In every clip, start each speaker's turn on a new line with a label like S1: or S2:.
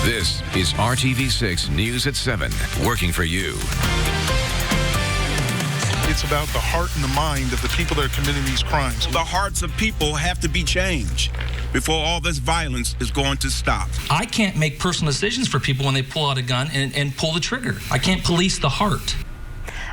S1: This is RTV6 News at 7, working for you.
S2: It's about the heart and the mind of the people that are committing these crimes.
S3: The hearts of people have to be changed before all this violence is going to stop.
S4: I can't make personal decisions for people when they pull out a gun and pull the trigger. I can't police the heart.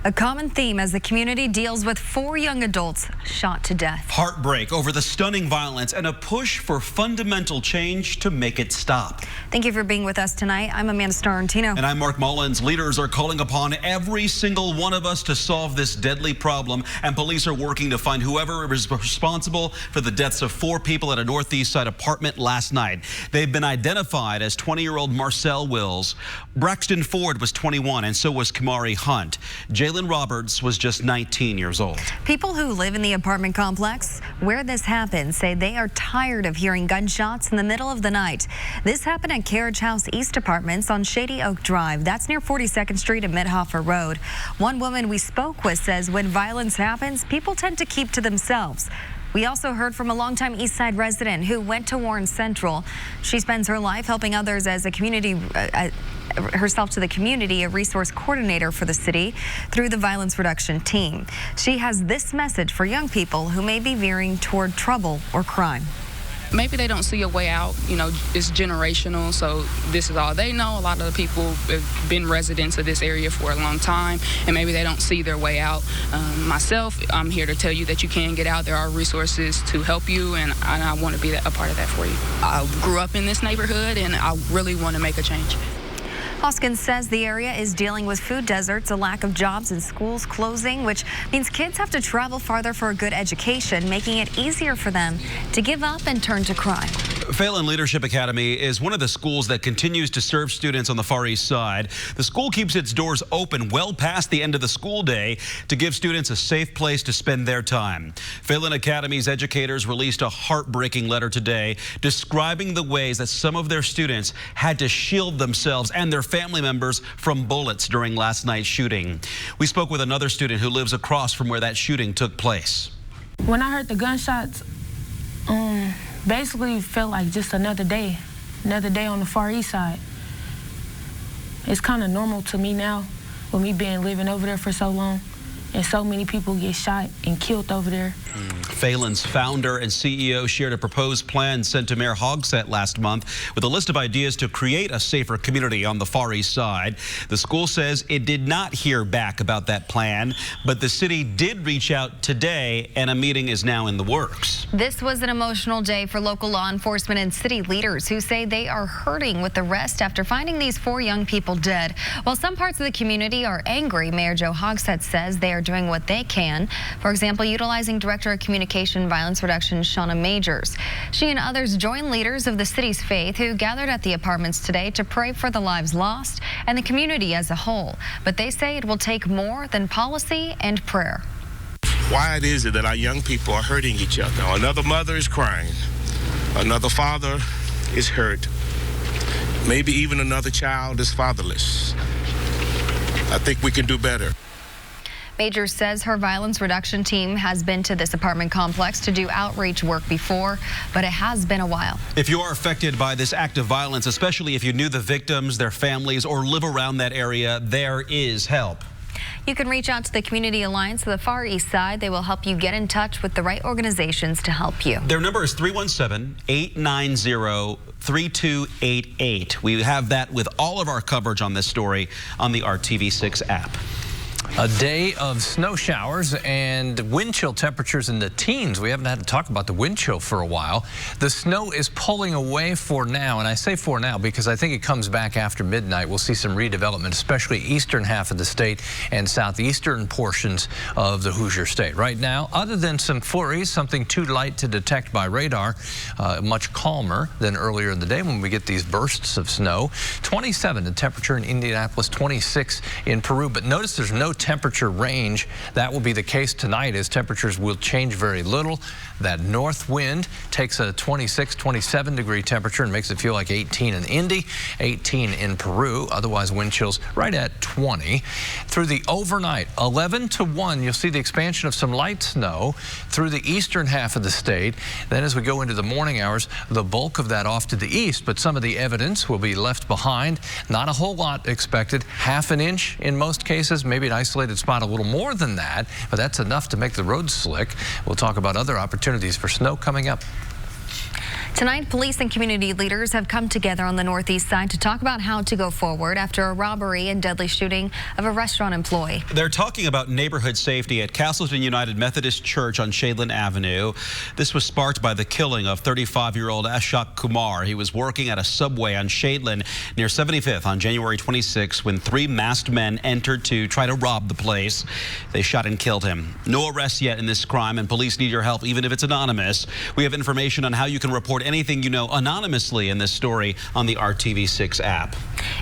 S5: A common theme as the community deals with 4 young adults shot to death.
S6: Heartbreak over the stunning violence and a push for fundamental change to make it stop.
S5: Thank you for being with us tonight. I'm Amanda Starantino.
S6: And I'm Mark Mullins. Leaders are calling upon every single one of us to solve this deadly problem, and police are working to find whoever is responsible for the deaths of 4 people at a Northeast Side apartment last night. They've been identified as 20-year-old Marcel Wills. Braxton Ford was 21, and so was Kamari Hunt. Jalen Roberts was just 19 years old.
S5: People who live in the apartment complex where this happened say they are tired of hearing gunshots in the middle of the night. This happened at Carriage House East Apartments on Shady Oak Drive. That's near 42nd Street and Midhofer Road. One woman we spoke with says when violence happens, people tend to keep to themselves. We also heard from a longtime East Side resident who went to Warren Central. She spends her life helping others as a community, herself to the community, a resource coordinator for the city through the violence reduction team. She has this message for young people who may be veering toward trouble or crime.
S7: Maybe they don't see a way out, it's generational, so this is all they know. A lot of the people have been residents of this area for a long time, and maybe they don't see their way out. Myself, I'm here to tell you that you can get out. There are resources to help you, and I want to be a part of that for you. I grew up in this neighborhood, and I really want to make a change.
S5: Hoskins says the area is dealing with food deserts, a lack of jobs, and schools closing, which means kids have to travel farther for a good education, making it easier for them to give up and turn to crime.
S6: Phelan Leadership Academy is one of the schools that continues to serve students on the Far East Side. The school keeps its doors open well past the end of the school day to give students a safe place to spend their time. Phelan Academy's educators released a heartbreaking letter today describing the ways that some of their students had to shield themselves and their family members from bullets during last night's shooting. We spoke with another student who lives across from where that shooting took place.
S8: When I heard the gunshots, basically felt like just another day on the Far East Side. It's kind of normal to me now, with me living over there for so long, and so many people get shot and killed over there.
S6: Phelan's founder and CEO shared a proposed plan sent to Mayor Hogsett last month with a list of ideas to create a safer community on the Far East Side. The school says it did not hear back about that plan, but the city did reach out today, and a meeting is now in the works.
S5: This was an emotional day for local law enforcement and city leaders who say they are hurting with the rest after finding these 4 young people dead. While some parts of the community are angry, Mayor Joe Hogsett says they are doing what they can. For example, utilizing Director of Communication Violence Reduction Shauna Majors. She and others joined leaders of the city's faith who gathered at the apartments today to pray for the lives lost and the community as a whole. But they say it will take more than policy and prayer.
S3: Why is it that our young people are hurting each other? Another mother is crying. Another father is hurt. Maybe even another child is fatherless. I think we can do better.
S5: Majors says her violence reduction team has been to this apartment complex to do outreach work before, but it has been a while.
S6: If you are affected by this act of violence, especially if you knew the victims, their families, or live around that area, there is help.
S5: You can reach out to the Community Alliance of the Far East Side. They will help you get in touch with the right organizations to help you.
S6: Their number is 317-890-3288. We have that with all of our coverage on this story on the RTV6 app.
S9: A day of snow showers and wind chill temperatures in the teens. We haven't had to talk about the wind chill for a while. The snow is pulling away for now, and I say for now because I think it comes back after midnight. We'll see some redevelopment, especially eastern half of the state and southeastern portions of the Hoosier State. Right now, other than some flurries, something too light to detect by radar, much calmer than earlier in the day when we get these bursts of snow. 27 the temperature in Indianapolis, 26 in Peru, but notice there's no temperature range. That will be the case tonight as temperatures will change very little. That north wind takes a 26, 27 degree temperature and makes it feel like 18 in Indy, 18 in Peru. Otherwise, wind chills right at 20. Through the overnight, 11 to 1, you'll see the expansion of some light snow through the eastern half of the state. Then as we go into the morning hours, the bulk of that off to the east, but some of the evidence will be left behind. Not a whole lot expected. Half an inch in most cases, maybe an isolated spot a little more than that, but that's enough to make the roads slick. We'll talk about other opportunities for snow coming up.
S5: Tonight, police and community leaders have come together on the northeast side to talk about how to go forward after a robbery and deadly shooting of a restaurant employee.
S6: They're talking about neighborhood safety at Castleton United Methodist Church on Shadeland Avenue. This was sparked by the killing of 35-year-old Ashok Kumar. He was working at a Subway on Shadeland near 75th on January 26 when 3 masked men entered to try to rob the place. They shot and killed him. No arrests yet in this crime, and police need your help, even if it's anonymous. We have information on how you can report anything you know anonymously in this story on the RTV6 app.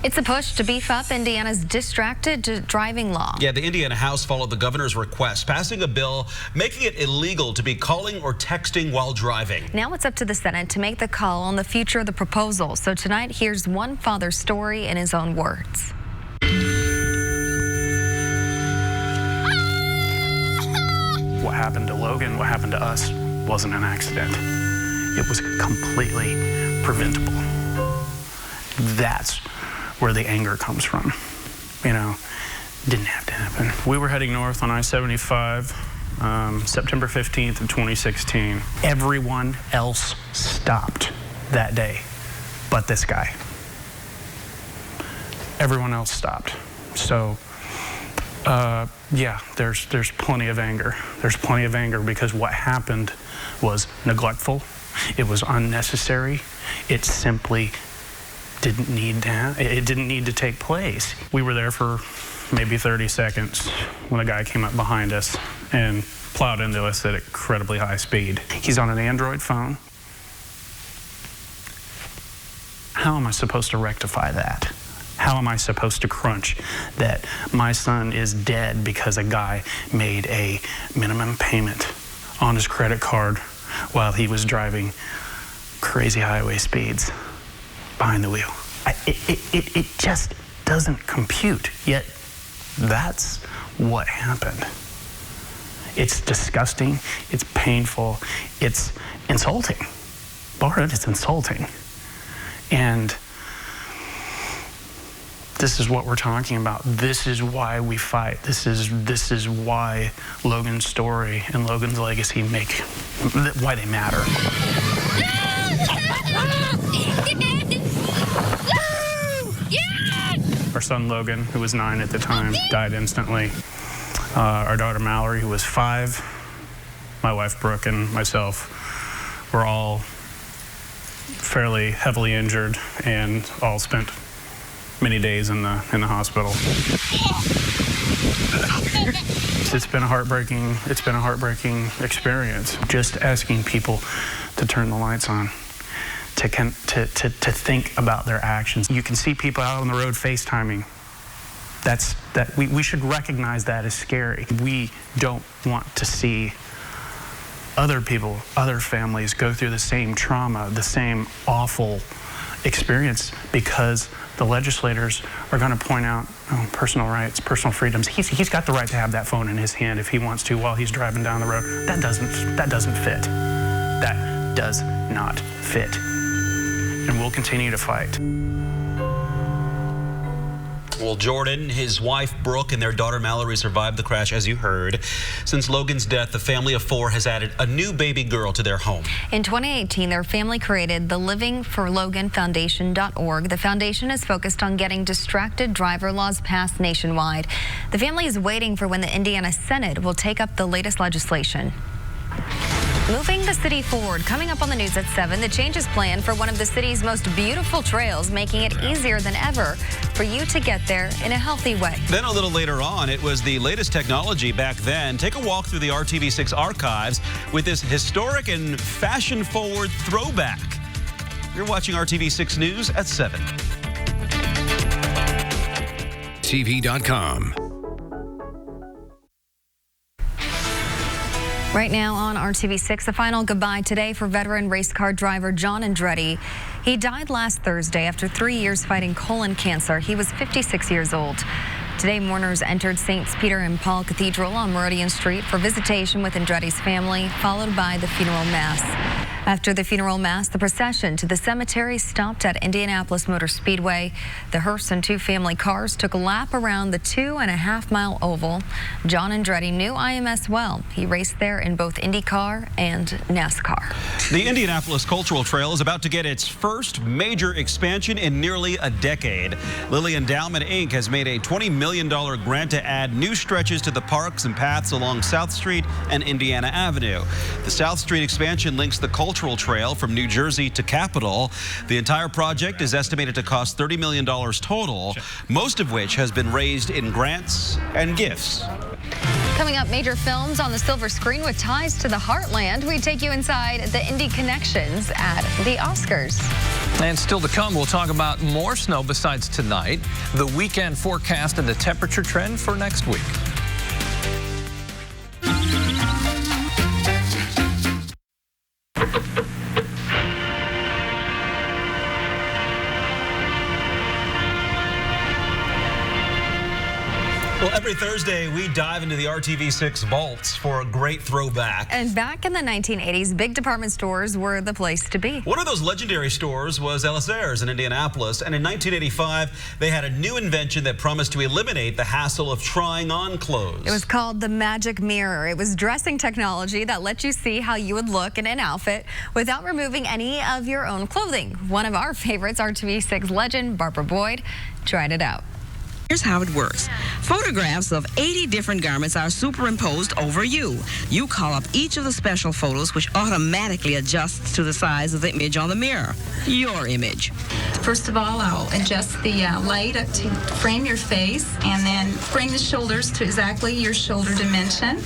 S5: It's a push to beef up Indiana's distracted driving law.
S6: Yeah, the Indiana House followed the governor's request, passing a bill making it illegal to be calling or texting while driving.
S5: Now it's up to the Senate to make the call on the future of the proposal. So tonight, here's one father's story in his own words.
S10: What happened to Logan, what happened to us, wasn't an accident. It was completely preventable. That's where the anger comes from. You know, didn't have to happen. We were heading north on I-75, September 15th of 2016. Everyone else stopped that day, but this guy. Everyone else stopped. So, yeah, there's plenty of anger. There's plenty of anger because what happened was neglectful. It was unnecessary. It simply didn't need to take place. We were there for maybe 30 seconds when a guy came up behind us and plowed into us at incredibly high speed. He's on an Android phone. How am I supposed to rectify that? How am I supposed to crunch that my son is dead because a guy made a minimum payment on his credit card while he was driving crazy highway speeds behind the wheel? It just doesn't compute, yet that's what happened. It's disgusting, it's painful, it's insulting. Barred, it's insulting. And this is what we're talking about. This is why we fight. This is why Logan's story and Logan's legacy why they matter. Our son Logan, who was 9 at the time, died instantly. Our daughter Mallory, who was 5, my wife Brooke, and myself were all fairly heavily injured and all spent many days in the hospital. It's been a heartbreaking experience. Just asking people to turn the lights on, to think about their actions. You can see people out on the road FaceTiming. We should recognize that as scary. We don't want to see other people, other families go through the same trauma, the same awful experience, because the legislators are going to point out personal rights, personal freedoms. He's got the right to have that phone in his hand if he wants to while he's driving down the road. That doesn't fit. That does not fit. And we'll continue to fight.
S6: Well, Jordan, his wife Brooke, and their daughter Mallory survived the crash, as you heard. Since Logan's death, the family of 4 has added a new baby girl to their home.
S5: In 2018, their family created the livingforloganfoundation.org. The foundation is focused on getting distracted driver laws passed nationwide. The family is waiting for when the Indiana Senate will take up the latest legislation. Moving the city forward. Coming up on the news at 7, the changes planned for one of the city's most beautiful trails, making it easier than ever for you to get there in a healthy way.
S6: Then a little later on, it was the latest technology back then. Take a walk through the RTV6 archives with this historic and fashion-forward throwback. You're watching RTV6 News at 7.
S1: TV.com.
S5: Right now on RTV6, a final goodbye today for veteran race car driver John Andretti. He died last Thursday after 3 years fighting colon cancer. He was 56 years old. Today, mourners entered St. Peter and Paul Cathedral on Meridian Street for visitation with Andretti's family, followed by the funeral mass. After the funeral mass, the procession to the cemetery stopped at Indianapolis Motor Speedway. The hearse and 2 family cars took a lap around the 2.5-mile oval. John Andretti knew IMS well. He raced there in both IndyCar and NASCAR.
S6: The Indianapolis Cultural Trail is about to get its first major expansion in nearly a decade. Lilly Endowment, Inc. has made a $20 million grant to add new stretches to the parks and paths along South Street and Indiana Avenue. The South Street expansion links the Cultural Trail from New Jersey to Capitol. The entire project is estimated to cost $30 million total, most of which has been raised in grants and gifts.
S5: Coming up, major films on the silver screen with ties to the heartland. We take you inside the Indy connections at the Oscars.
S9: And still to come, we'll talk about more snow besides tonight, the weekend forecast, and the temperature trend for next week.
S6: Well, every Thursday, we dive into the RTV6 vaults for a great throwback.
S5: And back in the 1980s, big department stores were the place to be.
S6: One of those legendary stores was Ellis Ayres in Indianapolis, and in 1985, they had a new invention that promised to eliminate the hassle of trying on clothes.
S5: It was called the Magic Mirror. It was dressing technology that let you see how you would look in an outfit without removing any of your own clothing. One of our favorites, RTV6 legend Barbara Boyd, tried it out.
S11: Here's how it works. Photographs of 80 different garments are superimposed over you. You call up each of the special photos, which automatically adjusts to the size of the image on the mirror, your image.
S12: First of all, I'll adjust the light up to frame your face, and then bring the shoulders to exactly your shoulder dimension.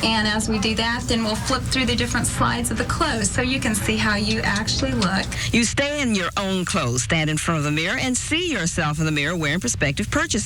S12: And as we do that, then we'll flip through the different slides of the clothes so you can see how you actually look.
S11: You stay in your own clothes, stand in front of the mirror, and see yourself in the mirror wearing prospective purchases.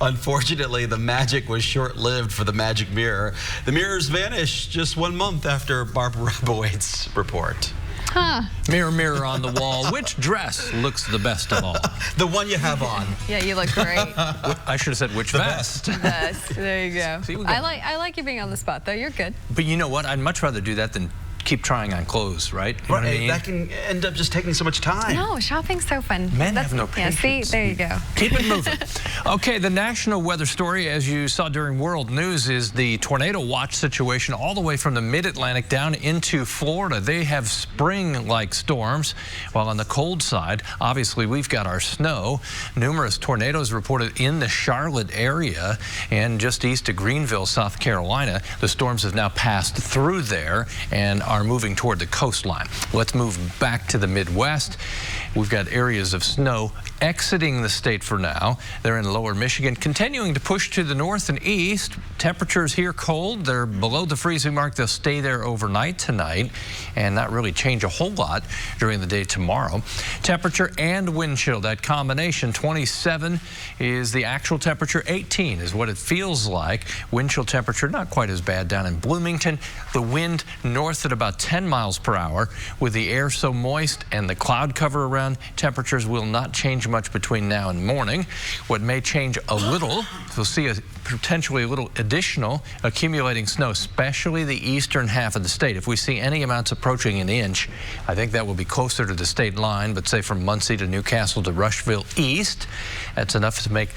S6: Unfortunately, the magic was short-lived for the Magic Mirror. The mirrors vanished just 1 month after Barbara Boyd's report.
S5: Huh.
S9: Mirror, mirror on the wall, which dress looks the best of all?
S6: The one you have on.
S5: Yeah, you look great.
S9: I should have said which vest.
S5: Vest. There you go.
S9: See,
S5: I like you being on the spot, though. You're good.
S9: But you know what? I'd much rather do that than keep trying on clothes, right? You know what I mean?
S6: That can end up just taking so much time.
S5: No, shopping's so fun.
S9: Men have no patience.
S5: Yeah, see, there you go.
S9: Keep it moving. Okay, the national weather story, as you saw during World News, is the tornado watch situation all the way from the mid-Atlantic down into Florida. They have spring-like storms, while on the cold side, obviously, we've got our snow. Numerous tornadoes reported in the Charlotte area and just east of Greenville, South Carolina. The storms have now passed through there and are moving toward the coastline. Let's move back to the Midwest. We've got areas of snow exiting the state for now. They're in lower Michigan, continuing to push to the north and east. Temperatures here cold. They're below the freezing mark. They'll stay there overnight tonight and not really change a whole lot during the day tomorrow. Temperature and wind chill, that combination, 27 is the actual temperature, 18 is what it feels like. Wind chill temperature not quite as bad down in Bloomington. The wind north at about 10 miles per hour. With the air so moist and the cloud cover around, temperatures will not change much between now and morning. What may change a little, we'll see potentially a little additional accumulating snow, especially the eastern half of the state. If we see any amounts approaching an inch, I think that will be closer to the state line, but say from Muncie to Newcastle to Rushville east, that's enough to make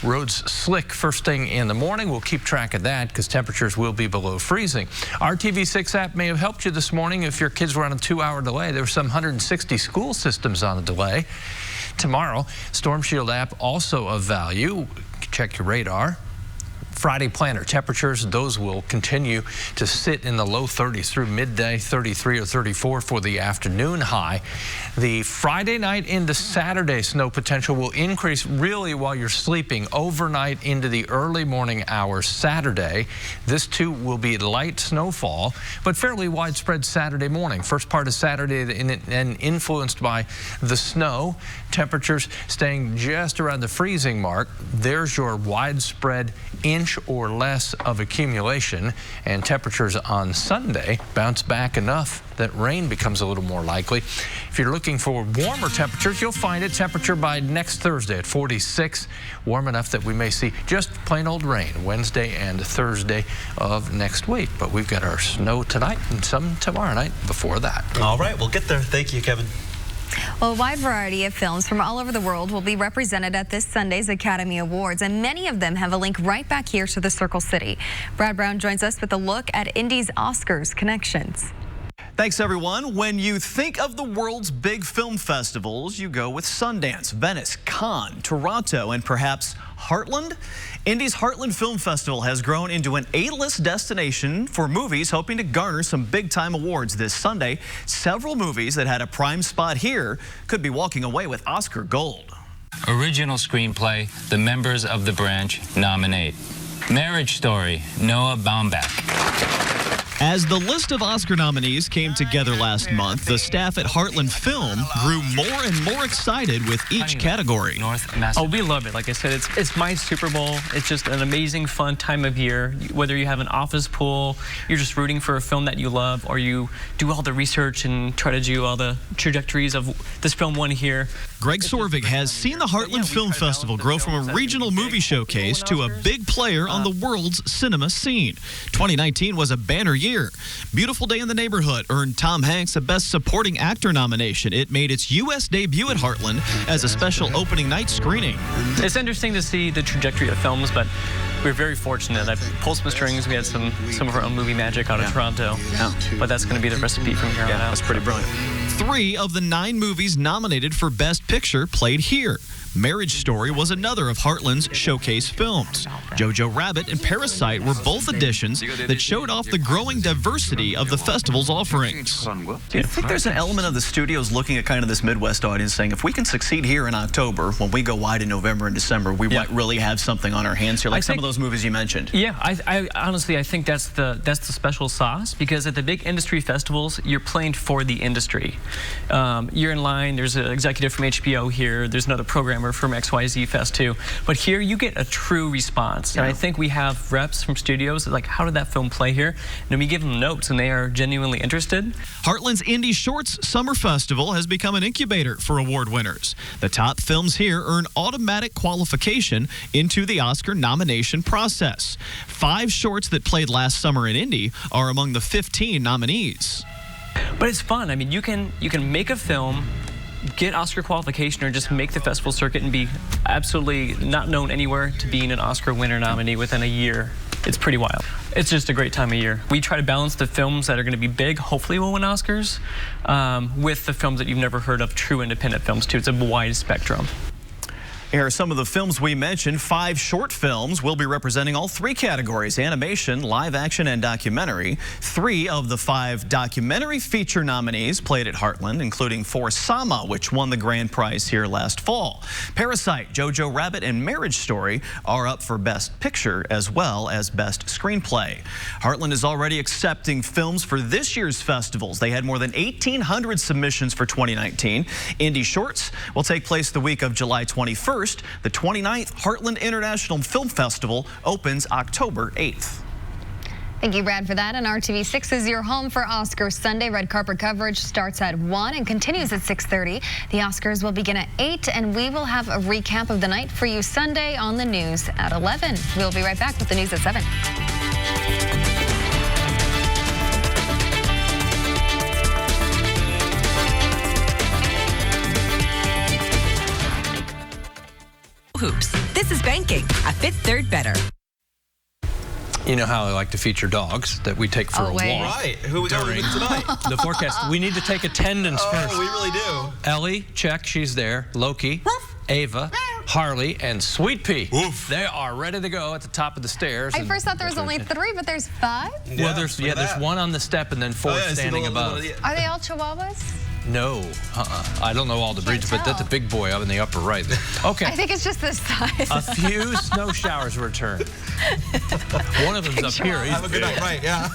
S9: roads slick first thing in the morning. We'll keep track of that because temperatures will be below freezing. Our TV6 app may have helped you this morning if your kids were on a 2-hour delay. There were some 160 school systems on a delay. Tomorrow, Storm Shield app also of value. Check your radar. Friday planner temperatures, those will continue to sit in the low 30s through midday, 33 or 34 for the afternoon high. The Friday night into Saturday snow potential will increase really while you're sleeping overnight into the early morning hours Saturday. This too will be light snowfall, but fairly widespread Saturday morning. First part of Saturday and influenced by the snow. Temperatures staying just around the freezing mark. There's your widespread inch inch or less of accumulation, and temperatures on Sunday bounce back enough that rain becomes a little more likely. If you're looking for warmer temperatures, you'll find it. Temperature by next Thursday at 46, warm enough that we may see just plain old rain Wednesday and Thursday of next week. But we've got our snow tonight and some tomorrow night before that.
S6: All right, we'll get there. Thank you, Kevin.
S5: Well, a wide variety of films from all over the world will be represented at this Sunday's Academy Awards, and many of them have a link right back here to the Circle City. Brad Brown joins us with a look at Indy's Oscars connections.
S13: Thanks, everyone. When you think of the world's big film festivals, you go with Sundance, Venice, Cannes, Toronto, and perhaps Heartland. Indy's Heartland Film Festival has grown into an A-list destination for movies hoping to garner some big-time awards this Sunday. Several movies that had a prime spot here could be walking away with Oscar gold.
S14: Original screenplay, the members of the branch nominate. Marriage Story, Noah Baumbach.
S13: As the list of Oscar nominees came together last month, the staff at Heartland Film grew more and more excited with each category.
S15: Oh, we love it. Like I said, it's my Super Bowl. It's just an amazing, fun time of year. Whether you have an office pool, you're just rooting for a film that you love, or you do all the research and try to do all the trajectories of this film won here.
S13: Greg Sorvig has seen the Heartland Film Festival grow from a regional movie showcase to a big player on the world's cinema scene. 2019 was a banner year. Beautiful Day in the Neighborhood earned Tom Hanks a Best Supporting Actor nomination. It made its U.S. debut at Heartland as a special opening night screening.
S15: It's interesting to see the trajectory of films, but we're very fortunate. I've pulled some strings. We had some of our own movie magic out of Toronto. Yeah. But that's going to be the recipe from here on out.
S13: That's pretty brilliant. 3 of the 9 movies nominated for Best Picture played here. Marriage Story was another of Heartland's showcase films. Jojo Rabbit and Parasite were both additions that showed off the growing diversity of the festival's offerings.
S16: Do you think there's an element of the studios looking at kind of this Midwest audience saying, if we can succeed here in October, when we go wide in November and December, we might really have something on our hands here, like some of those movies you mentioned?
S15: Yeah, I honestly, I think that's the special sauce, because at the big industry festivals, you're playing for the industry. You're in line, there's an executive from HBO here, there's another programmer from XYZ Fest too, but here you get a true response. And I think we have reps from studios that, like, how did that film play here? And we give them notes and they are genuinely interested.
S13: Heartland's Indie Shorts Summer Festival has become an incubator for award winners. The top films here earn automatic qualification into the Oscar nomination process. 5 shorts that played last summer in Indy are among the 15 nominees.
S15: But it's fun. I mean, you can make a film, get Oscar qualification, or just make the festival circuit and be absolutely not known anywhere to being an Oscar winner nominee within a year. It's pretty wild. It's just a great time of year. We try to balance the films that are going to be big, hopefully will win Oscars, with the films that you've never heard of, true independent films too. It's a wide spectrum.
S13: Here are some of the films we mentioned. 5 short films will be representing all 3 categories: animation, live action, and documentary. 3 of the 5 documentary feature nominees played at Heartland, including For Sama, which won the grand prize here last fall. Parasite, Jojo Rabbit, and Marriage Story are up for Best Picture as well as Best Screenplay. Heartland is already accepting films for this year's festivals. They had more than 1,800 submissions for 2019. Indie Shorts will take place the week of July 21st. The 29th Heartland International Film Festival opens October 8th.
S5: Thank you, Brad, for that. And RTV6 is your home for Oscars Sunday. Red carpet coverage starts at 1 and continues at 6:30. The Oscars will begin at 8, and we will have a recap of the night for you Sunday on the news at 11. We'll be right back with the news at 7.
S17: Hoops. This is banking. A Fifth Third better.
S9: You know how I like to feature dogs that we take for a walk.
S6: Right. Who we got tonight?
S9: The forecast. We need to take attendance first.
S6: Oh, we really do.
S9: Ellie, check. She's there. Loki, Ava, Harley, and Sweet Pea. Oof. They are ready to go at the top of the stairs.
S5: I first thought there was only 3, but there's 5?
S9: Yeah, well, there's 1 on the step and then 4 standing above.
S5: Are they all Chihuahuas?
S9: No, I don't know all the breeds, but that's a big boy up in the upper right. Okay.
S5: I think it's just this size.
S9: A few snow showers return. One of them's up here.
S6: Have a good night, right? Yeah.